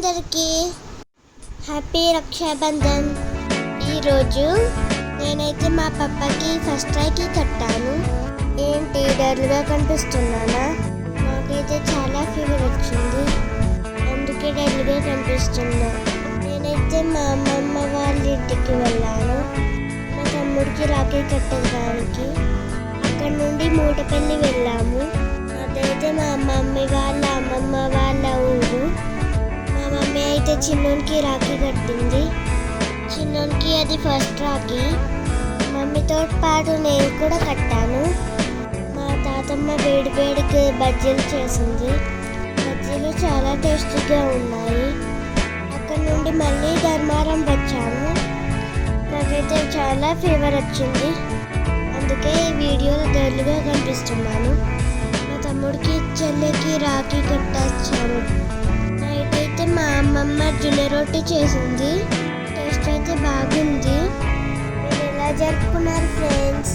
అందరికీ హ్యాపీ రక్షాబంధన్. ఈరోజు నేనైతే మా పప్పకి ఫస్ట్ రాఖీ కట్టాను. ఏంటి డల్గా కనిపిస్తున్నానా? నాకైతే చాలా ఫీవర్ వచ్చింది, అందుకే డల్గా కనిపిస్తున్నా. నేనైతే మా అమ్మమ్మ వాళ్ళ ఇంటికి వెళ్ళాను మా తమ్ముడికి రాఖీ కట్టడానికి. అక్కడ నుండి మూటపల్లి వెళ్ళాము. అదైతే మా మమ్మీ వాళ్ళ అమ్మమ్మ వాళ్ళ ఊరు. మా మమ్మీ అయితే చిన్నోనికి రాఖీ కట్టింది. చిన్నోనికి అది ఫస్ట్ రాఖీ. మమ్మీతో పాటు నేను కూడా కట్టాను. మా తాతమ్మ వేడి వేడికి బజ్జీలు చేసింది. బజ్జీలు చాలా టేస్టీగా ఉన్నాయి. అక్కడ నుండి మళ్ళీ ధర్మారం వచ్చాము. నాకైతే చాలా ఫీవర్ వచ్చింది, అందుకే ఈ వీడియోలో డల్గా కనిపిస్తున్నాను. మా తమ్ముడికి చెల్లికి రాఖీ కట్టొచ్చాను. నైట్ అయితే మా అమ్మమ్మ జొన్న రొట్టె చేసింది. టేస్ట్ అయితే బాగుంది. మీరు ఎలా జరుపుకున్నారు ఫ్రెండ్స్?